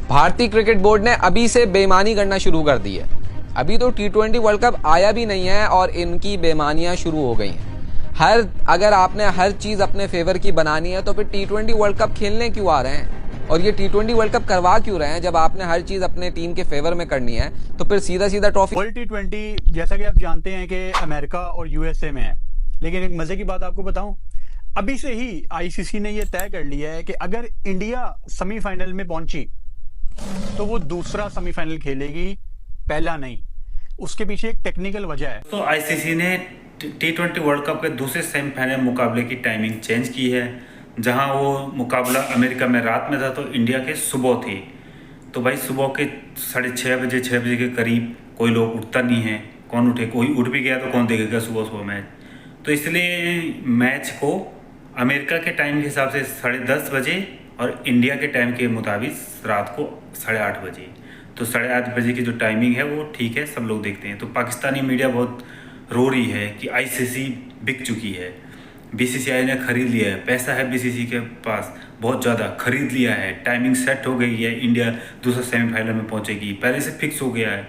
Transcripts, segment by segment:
भारतीय cricket board ने अभी से बेईमानी करना शुरू कर दी है। अभी तो T20 वर्ल्ड कप आया भी नहीं है और इनकी बेईमानियां शुरू हो गई हैं। अगर आपने हर चीज अपने फेवर की बनानी है तो फिर T20 वर्ल्ड कप खेलने क्यों आ रहे हैं और ये T20 वर्ल्ड कप करवा क्यों रहे हैं? जब आपने हर चीज अपने टीम के फेवर में करनी है तो फिर सीधा सीधा ट्रॉफी। वर्ल्ड T20 जैसा कि आप जानते हैं कि अमेरिका और यूएसए में है, लेकिन एक मजे की बात आपको बताऊं, अभी से ही आईसीसी ने यह तय कर लिया है कि अगर इंडिया सेमीफाइनल में पहुंची तो वो दूसरा सेमीफाइनल खेलेगी, पहला नहीं। उसके पीछे एक टेक्निकल वजह है। तो आईसीसी ने T20 वर्ल्ड कप के दूसरे सेमीफाइनल मुकाबले की टाइमिंग चेंज की है। जहां वो मुकाबला अमेरिका में रात में था तो इंडिया के सुबह थी। तो भाई सुबह के 6:30 6 बजे के करीब कोई लोग उठता नहीं है, कौन उठे? कोई उठ भी गया तो कौन देखेगा सुबह सुबह मैच? तो इसलिए मैच को अमेरिका के टाइम के हिसाब से 10:30 बजे और इंडिया के टाइम के मुताबिक रात को 8:30 बजे। तो 8:30 बजे की जो टाइमिंग है वो ठीक है, सब लोग देखते हैं। तो पाकिस्तानी मीडिया बहुत रो रही है कि आईसीसी बिक चुकी है, बीसीसीआई ने खरीद लिया है, पैसा है बीसीसी के पास बहुत ज़्यादा, खरीद लिया है, टाइमिंग सेट हो गई है, इंडिया दूसरा सेमीफाइनल में पहुंचेगी, पहले से फिक्स हो गया है।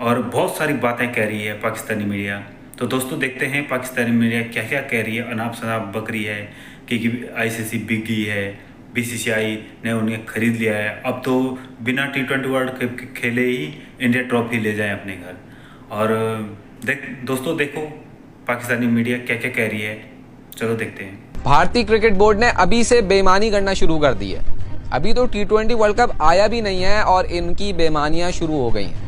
और बहुत सारी बातें कह रही है पाकिस्तानी मीडिया। तो दोस्तों देखते हैं पाकिस्तानी मीडिया क्या क्या कह रही है। अनाप शनाप बक रही है कि आईसीसी बिक गई है, बीसीसीआई ने उन्हें खरीद लिया है, अब तो बिना T20 वर्ल्ड कप खेले ही इंडिया ट्रॉफी ले जाए अपने घर। और दोस्तों देखो पाकिस्तानी मीडिया क्या क्या कह रही है, चलो देखते हैं। भारतीय क्रिकेट बोर्ड ने अभी से बेईमानी करना शुरू कर दी है। अभी तो T20 वर्ल्ड कप आया भी नहीं है और इनकी बेईमानियां शुरू हो गई हैं।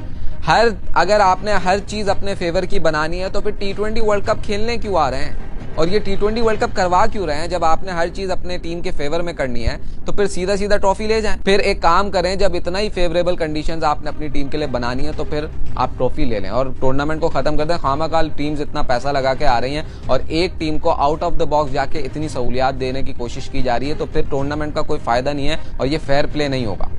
अगर आपने हर चीज अपने फेवर की बनानी है तो फिर T20 वर्ल्ड कप खेलने क्यों आ रहे हैं और ये T20 वर्ल्ड कप करवा क्यों रहे हैं? जब आपने हर चीज अपने टीम के फेवर में करनी है तो फिर सीधा सीधा ट्रॉफी ले जाएं। फिर एक काम करें, जब इतना ही फेवरेबल कंडीशंस आपने अपनी टीम के लिए बनानी है तो फिर आप ट्रॉफी ले लें और टूर्नामेंट को खत्म कर दें। खामखाल टीम्स इतना पैसा लगा के आ रही हैं और एक टीम को आउट ऑफ द बॉक्स जाके इतनी सहूलियात देने की कोशिश की जा रही है, तो फिर टूर्नामेंट का कोई फायदा नहीं है और ये फेयर प्ले नहीं होगा।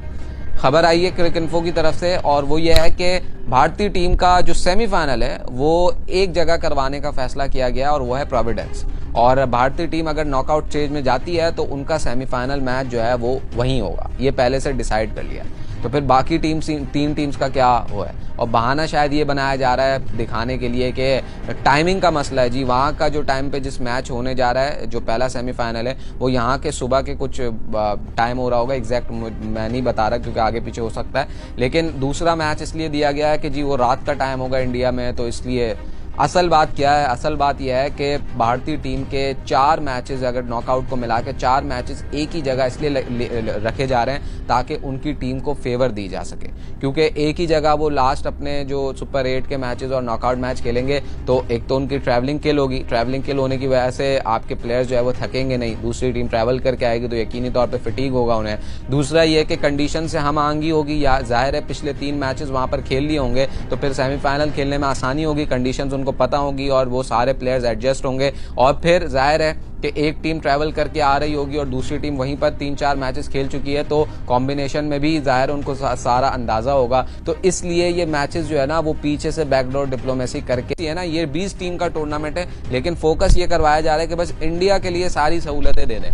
खबर आई है क्रिकइन्फो की तरफ से और वो ये है कि भारतीय टीम का जो सेमीफाइनल है वो एक जगह करवाने का फैसला किया गया और वो है प्रोविडेंस। और भारतीय टीम अगर नॉकआउट स्टेज में जाती है तो उनका सेमीफाइनल मैच जो है वो वहीं होगा, ये पहले से डिसाइड कर लिया। तो फिर बाकी तीन टीम्स का क्या हो है? और बहाना शायद ये बनाया जा रहा है दिखाने के लिए कि टाइमिंग का मसला है। जी, वहाँ का जो टाइम पे जिस मैच होने जा रहा है, जो पहला सेमीफाइनल है, वो यहाँ के सुबह के कुछ टाइम हो रहा होगा, एग्जैक्ट मैं नहीं बता रहा क्योंकि आगे पीछे हो सकता है। लेकिन दूसरा मैच इसलिए दिया गया है कि जी वो रात का टाइम होगा इंडिया में, तो इसलिए असल बात क्या है? असल बात यह है कि भारतीय टीम के 4 मैचेस, अगर नॉकआउट को मिला के 4 मैचेस एक ही जगह इसलिए रखे जा रहे हैं ताकि उनकी टीम को फेवर दी जा सके, क्योंकि एक ही जगह वो लास्ट अपने जो सुपर 8 के मैचेस और नॉकआउट मैच खेलेंगे तो एक तो उनकी ट्रैवलिंग किल होगी। ट्रैवलिंग किल होने की वजह से आपके प्लेयर्स जो है वो थकेंगे नहीं, दूसरी टीम ट्रैवल करके आएगी तो यकीनी तौर पर फिटीग होगा उन्हें। दूसरा ये कि कंडीशन से हम आंगी होगी, या जाहिर है पिछले 3 मैचेस वहां पर खेल लिए होंगे तो फिर सेमीफाइनल खेलने में आसानी होगी, कंडीशंस को पता होगी और वो सारे प्लेयर्स एडजस्ट होंगे। और फिर जाहिर है कि एक टीम ट्रैवल करके आ रही होगी और दूसरी टीम वहीं पर 3-4 मैचेस खेल चुकी है, तो कॉम्बिनेशन में भी जाहिर उनको सारा अंदाजा होगा। तो इसलिए ये मैचेस जो है ना वो पीछे से बैकडोर डिप्लोमेसी करके है ना, ये 20 टीम का टूर्नामेंट है, लेकिन फोकस ये करवाया जा रहा है कि बस इंडिया के लिए सारी सहूलतें दे दें,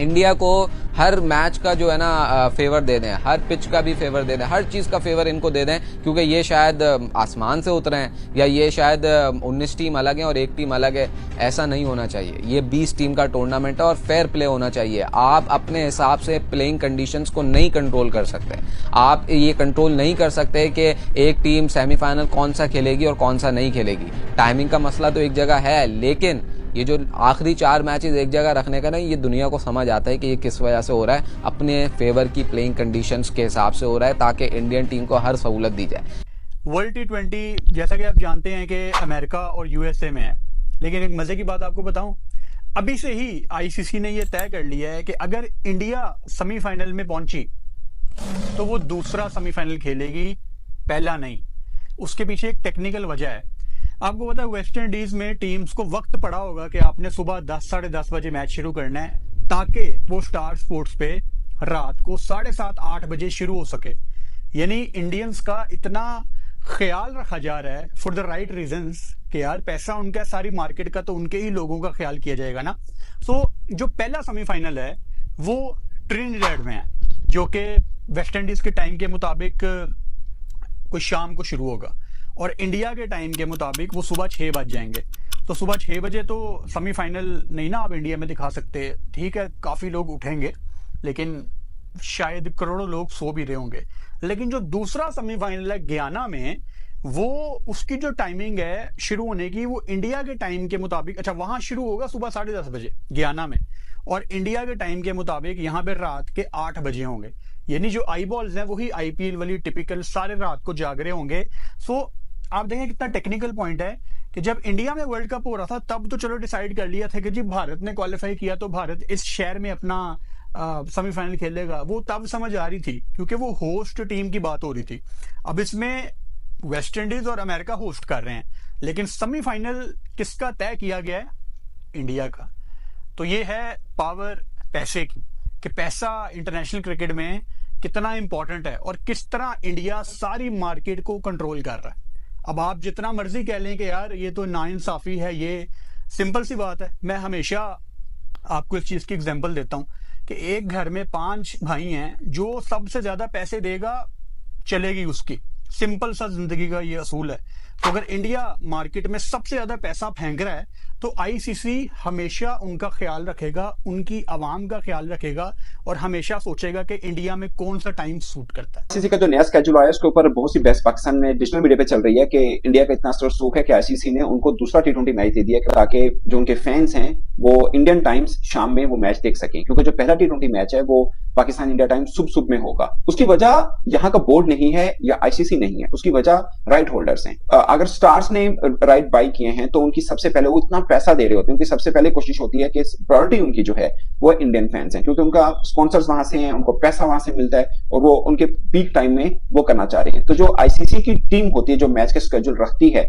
इंडिया को हर मैच का जो है ना फेवर दे दें, हर पिच का भी फेवर दे दें, हर चीज का फेवर इनको दे दें, क्योंकि ये शायद आसमान से उतरे हैं या ये शायद 19 टीम अलग है और एक टीम अलग है। ऐसा नहीं होना चाहिए। ये 20 टीम का टूर्नामेंट है और फेयर प्ले होना चाहिए। आप अपने हिसाब से प्लेइंग कंडीशंस को नहीं कंट्रोल कर सकते। आप ये कंट्रोल नहीं कर सकते कि एक टीम सेमीफाइनल कौन सा खेलेगी और कौन सा नहीं खेलेगी। टाइमिंग का मसला तो एक जगह है, लेकिन ये जो आखिरी 4 मैचेस एक जगह रखने का नहीं, ये दुनिया को समझ आता है कि ये किस वजह से हो रहा है। अपने फेवर की प्लेइंग कंडीशंस के हिसाब से हो रहा है ताकि इंडियन टीम को हर सहूलत दी जाए। वर्ल्ड T20 जैसा कि आप जानते हैं कि अमेरिका और यूएसए में है, लेकिन एक मजे की बात आपको बताऊं, अभी से ही आईसीसी ने यह तय कर लिया है कि अगर इंडिया सेमीफाइनल में पहुंची तो वो दूसरा सेमीफाइनल खेलेगी, पहला नहीं। उसके पीछे एक टेक्निकल वजह है। आपको पता है वेस्ट इंडीज में टीम्स को वक्त पड़ा होगा कि आपने सुबह 10 साढ़े 10 बजे मैच शुरू करना है ताकि वो स्टार स्पोर्ट्स पे रात को 7:30 8 बजे शुरू हो सके। यानी इंडियंस का इतना ख्याल रखा जा रहा है फॉर द राइट रीजंस कि यार पैसा उनका, सारी मार्केट का तो उनके ही लोगों का ख्याल किया जाएगा ना। सो जो पहला सेमीफाइनल है वो ट्रिनिडेड में है, जो कि वेस्ट इंडीज के टाइम के मुताबिक कोई शाम को शुरू होगा और इंडिया के टाइम के मुताबिक वो सुबह 6 बज जाएंगे। तो सुबह 6 बजे तो सेमीफाइनल नहीं ना आप इंडिया में दिखा सकते। ठीक है, काफ़ी लोग उठेंगे लेकिन शायद करोड़ों लोग सो भी रहे होंगे। लेकिन जो दूसरा सेमीफाइनल है गयाना में, वो उसकी जो टाइमिंग है शुरू होने की, वो इंडिया के टाइम के मुताबिक, अच्छा वहां शुरू होगा सुबह 10:30 बजे गयाना में, और इंडिया के टाइम के मुताबिक यहाँ पे रात के 8 बजे होंगे। यानी जो आई बॉल्स हैं वही आईपीएल वाली टिपिकल सारे रात को जाग रहे होंगे। सो आप देखें कितना टेक्निकल पॉइंट है कि जब इंडिया में वर्ल्ड कप हो रहा था तब तो चलो डिसाइड कर लिया था कि जी भारत ने क्वालिफाई किया तो भारत इस शहर में अपना सेमीफाइनल खेलेगा, वो तब समझ आ रही थी क्योंकि वो होस्ट टीम की बात हो रही थी। अब इसमें वेस्ट इंडीज और अमेरिका होस्ट कर रहे हैं, लेकिन सेमीफाइनल किसका तय किया गया है? इंडिया का। तो ये है पावर पैसे की, कि पैसा इंटरनेशनल क्रिकेट में कितना इंपॉर्टेंट है और किस तरह इंडिया सारी मार्केट को कंट्रोल कर रहा है। अब आप जितना मर्जी कह लें कि यार ये तो नाइंसाफी है, ये सिंपल सी बात है। मैं हमेशा आपको इस चीज की एग्जांपल देता हूं कि एक घर में 5 भाई हैं, जो सबसे ज्यादा पैसे देगा चलेगी उसकी। सिंपल सा जिंदगी का ये असूल है। तो अगर इंडिया मार्केट में सबसे ज्यादा पैसा फेंक रहा है तो आईसीसी हमेशा उनका ख्याल रखेगा, उनकी आवाम का ख्याल रखेगा और हमेशा सोचेगा कि इंडिया में कौन सा टाइम सूट करता है। आईसीसी का जो नया स्केड्यूल आया उसके ऊपर बहुत सी बहस पाकिस्तान में डिजिटल मीडिया पे चल रही है कि इंडिया का इतना सुख है कि आईसीसी ने उनको दूसरा T20 मैच दे दिया ताकि जो उनके फैंस हैं वो इंडियन टाइम्स शाम में वो मैच देख सकें, क्योंकि जो पहला T20 मैच है वो पाकिस्तान इंडिया टाइम सुबह में होगा। उसकी वजह यहाँ का बोर्ड नहीं है या आईसीसी नहीं है, उसकी वजह राइट होल्डर्स हैं। अगर स्टार्स ने राइट बाई किए हैं तो उनकी सबसे पहले वो इतना पैसा दे रहे होते हैं, उनकी सबसे पहले कोशिश होती है कि प्रायोरिटी उनकी जो है वो इंडियन फैंस हैं, क्योंकि उनका स्पॉन्सर्स वहां से हैं, उनको पैसा वहां से मिलता है और वो उनके पीक टाइम में वो करना चाह रहे हैं। तो जो आईसीसी की टीम होती है जो मैच का स्केड्यूल रखती है,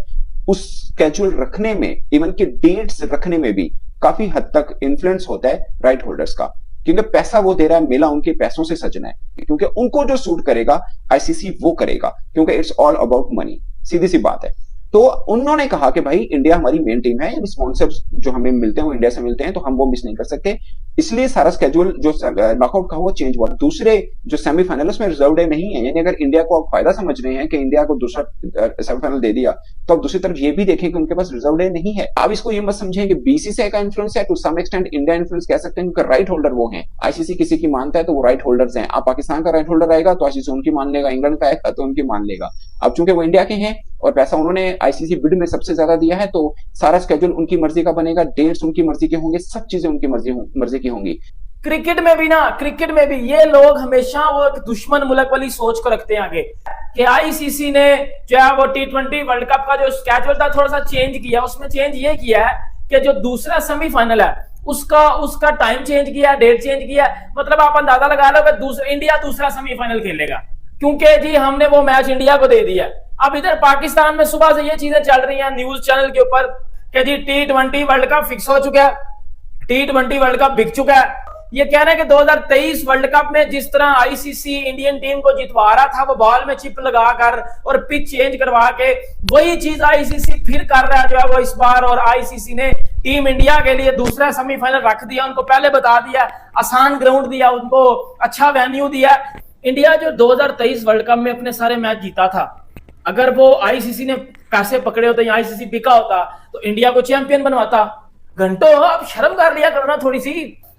उस स्केड्यूल रखने में, इवन के डेट्स रखने में भी काफी हद तक इन्फ्लुएंस होता है राइट होल्डर्स का, क्योंकि पैसा वो दे रहा है, मेला उनके पैसों से सजना है, क्योंकि उनको जो सूट करेगा आईसीसी वो करेगा, क्योंकि इट्स ऑल अबाउट मनी। सीधी सी बात है। तो उन्होंने कहा कि भाई इंडिया हमारी मेन टीम है, स्पॉन्सर्स जो हमें मिलते हैं वो इंडिया से मिलते हैं, तो हम वो मिस नहीं कर सकते, इसलिए सारा स्केड्यूल जो नॉकआउट का वो चेंज हुआ। दूसरे जो सेमीफाइनल उसमें रिजर्व डे नहीं है, यानी अगर इंडिया को आप फायदा समझ रहे हैं कि इंडिया को दूसरा सेमीफाइनल दे दिया, तो अब दूसरी तरफ ये भी देखें कि उनके पास रिजर्व डे नहीं है। आप इसको ये मत समझें कि बीसीसीआई का इन्फ्लुएंस है, to some extent India influence कह सकते हैं, क्योंकि राइट होल्डर वो हैं। आईसीसी किसी की मानता है तो वो राइट होल्डर्स हैं। अब पाकिस्तान का राइट होल्डर आएगा तो आईसीसी उनकी मान लेगा, इंग्लैंड का आएगा तो उनकी मान लेगा। अब चूंकि वो इंडिया के हैं और पैसा उन्होंने आईसीसी बिड में सबसे ज्यादा दिया है, तो सारा स्केड्यूल उनकी मर्जी का बनेगा, डेट्स उनकी मर्जी के होंगे, सब चीजें उनकी मर्जी की होंगी। क्रिकेट में भी ये लोग हमेशा वो एक दुश्मन मुल्क वाली सोच को रखते हैं आगे, कि आईसीसी ने जो है वो T20 वर्ल्ड कप का जो स्केड्यूल था थोड़ा सा चेंज किया। उसमें चेंज ये किया है कि जो दूसरा सेमीफाइनल है उसका टाइम चेंज किया, डेट चेंज किया। मतलब आप अंदाजा लगा लो कि इंडिया दूसरा सेमीफाइनल खेलेगा, क्योंकि जी हमने वो मैच इंडिया को दे दिया। अब इधर पाकिस्तान में सुबह से ये चीजें चल रही हैं न्यूज चैनल के ऊपर कि जी T20 वर्ल्ड कप फिक्स हो चुका है, T20 वर्ल्ड कप बिक चुका है। ये कह रहे हैं कि 2023 वर्ल्ड कप में जिस तरह आईसीसी इंडियन टीम को जितवा रहा था, वो बॉल में चिप लगाकर और पिच चेंज करवा के, वही चीज आईसीसी फिर कर रहा है जो है वो इस बार। और आईसीसी ने टीम इंडिया के लिए दूसरा सेमीफाइनल रख दिया, उनको पहले बता दिया, आसान ग्राउंड दिया, उनको अच्छा वेन्यू दिया। इंडिया जो 2023 वर्ल्ड कप में अपने सारे मैच जीता था, अगर वो आईसीसी ने पैसे पकड़े होते या आईसीसी बिका होता तो इंडिया को चैंपियन बनवाता। घंटों अब शर्म कर लिया करना थोड़ी सी।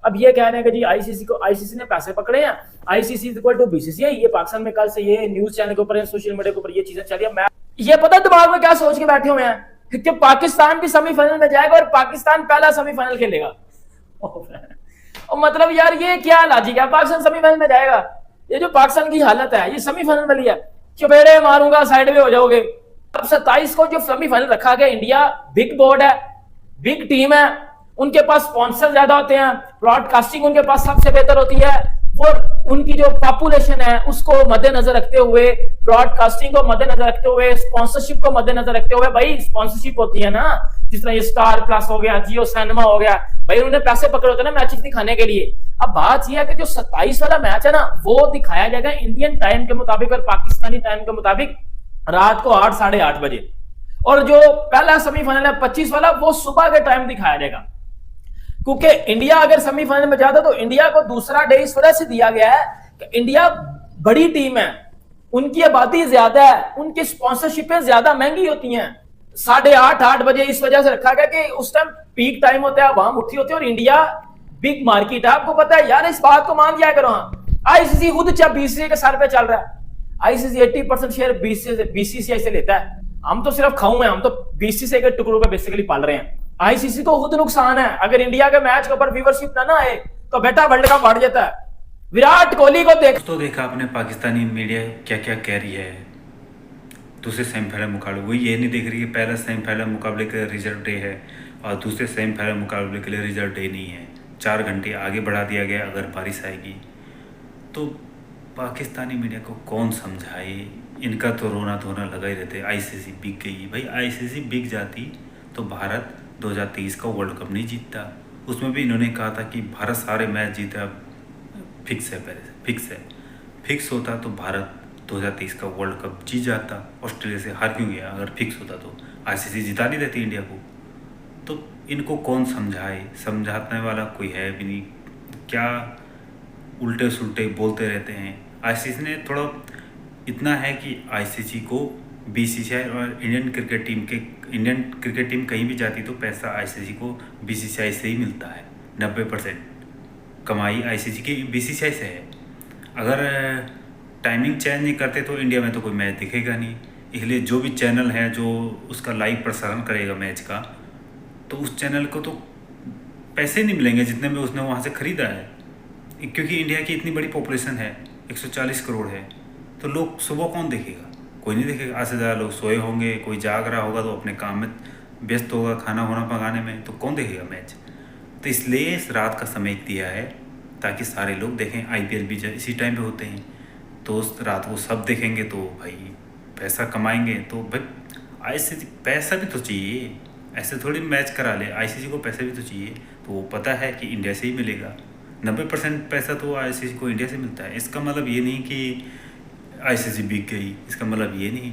अब ये कह रहे हैं कि जी आईसीसी ने पैसे पकड़े हैं, आईसीसी इक्वल टू बीसीसीआई। ये पाकिस्तान में कल से ये न्यूज चैनल के ऊपर, सोशल मीडिया के ऊपर ये चीजें चली है। मैं ये पता दिमाग में क्या सोच के बैठे हुए हैं कि पाकिस्तान भी सेमीफाइनल में जाएगा और पाकिस्तान पहला सेमीफाइनल खेलेगा। और मतलब यार ये क्या लॉजिक है, पाकिस्तान सेमीफाइनल में जाएगा? ये जो पाकिस्तान की हालत है ये सेमीफाइनल वाली है, चपेड़े मारूंगा साइड में हो जाओगे। अब 27 को जो सेमीफाइनल रखा गया, इंडिया बिग बोर्ड है, बिग टीम है, उनके पास स्पॉन्सर ज्यादा होते हैं, ब्रॉडकास्टिंग उनके पास सबसे बेहतर होती है, वो उनकी जो पॉपुलेशन है उसको मद्देनजर रखते हुए, ब्रॉडकास्टिंग को मद्देनजर रखते हुए, स्पॉन्सरशिप को मद्देनजर रखते हुए, भाई स्पॉन्सरशिप होती है ना, जिस तरह ये स्टार प्लस हो गया, जियो सिनेमा हो गया, भाई उन्होंने पैसे पकड़े होते हैं ना मैचेस दिखाने के लिए। अब बात यह है कि जो 27 वाला मैच है ना वो दिखाया जाएगा इंडियन टाइम के मुताबिक और पाकिस्तानी टाइम के मुताबिक रात को 8, साढ़े 8 बजे, और जो पहला सेमीफाइनल है 25 वाला वो सुबह के टाइम दिखाया जाएगा। क्योंकि इंडिया अगर सेमीफाइनल में जाता तो इंडिया को दूसरा डे इस वजह से दिया गया है कि इंडिया बड़ी टीम है, उनकी आबादी ज्यादा है, उनकी स्पॉन्सरशिपें ज्यादा महंगी होती हैं। 8:30 बजे इस वजह से रखा गया कि उस टाइम पीक टाइम होता है, वहां उठी होती है, और इंडिया बिग मार्केट है, आपको पता है यार, इस बात को मान दिया करो। आईसीसी खुद बीसीसीआई के सर पे चल रहा है, आईसीसी 80% शेयर बीसीसीआई से लेता है। हम तो सिर्फ खाऊं हैं, हम तो बीसीसीआई के टुकड़ों पे बेसिकली पाल रहे हैं। आईसीसी को खुद नुकसान है, अगर इंडिया के मैच के ऊपर व्यूअरशिप ना आए तो बेटा वर्ल्ड कप बढ़ जाता है। विराट कोहली को देख तो देखा आपने पाकिस्तानी मीडिया क्या क्या कह रही है दूसरे सेमीफाइनल मुकाबले। वो ये नहीं देख रही कि पहला सेमीफाइनल मुकाबले का रिजल्ट डे है और दूसरे सेमीफाइनल मुकाबले के लिए रिजल्ट डे नहीं है। 4 घंटे आगे बढ़ा दिया गया अगर बारिश आएगी तो। पाकिस्तानी मीडिया को कौन समझाए, इनका तो रोना धोना लगा ही रहते। आईसीसी बिक गई भाई, आईसीसी बिक जाती तो भारत 2023 का वर्ल्ड कप नहीं जीतता। उसमें भी इन्होंने कहा था कि भारत सारे मैच जीता, फिक्स है, पहले से फिक्स होता तो भारत 2023 का वर्ल्ड कप जीत जाता। ऑस्ट्रेलिया से हार क्यों गया? अगर फिक्स होता तो आईसीसी जिता नहीं देती इंडिया को। तो इनको कौन समझाए, समझाने वाला कोई है भी नहीं। क्या उल्टे सुल्टे बोलते रहते हैं। आईसीसी ने थोड़ा इतना है कि आईसीसी को बीसीसीआई और इंडियन क्रिकेट टीम कहीं भी जाती तो पैसा आईसीसी को बीसीसीआई से ही मिलता है। 90% कमाई आईसीसी की बीसीसीआई से है। अगर टाइमिंग चेंज नहीं करते तो इंडिया में तो कोई मैच दिखेगा नहीं। इसलिए जो भी चैनल है जो उसका लाइव प्रसारण करेगा मैच का, तो उस चैनल को तो पैसे नहीं मिलेंगे जितने में उसने वहाँ से ख़रीदा है। क्योंकि इंडिया की इतनी बड़ी पॉपुलेशन है, 140 करोड़ है, तो लोग सुबह कौन देखेगा? कोई नहीं देखेगा। आज से ज़्यादा लोग सोए होंगे, कोई जाग रहा होगा तो अपने काम में व्यस्त होगा, खाना वाना पकाने में, तो कौन देखेगा मैच? तो इसलिए इस रात का समय दिया है ताकि सारे लोग देखें। आईपीएल भी इसी टाइम पे होते हैं, तो उस रात को सब देखेंगे तो भाई पैसा कमाएंगे। तो भाई आईसीसी पैसा भी तो चाहिए, ऐसे थोड़ी मैच करा ले। आईसीसी को पैसा भी तो चाहिए, तो वो पता है कि इंडिया से ही मिलेगा। 90% पैसा तो आईसीसी को इंडिया से मिलता है। इसका मतलब ये नहीं कि आईसीसी बिक गई, इसका मतलब ये नहीं।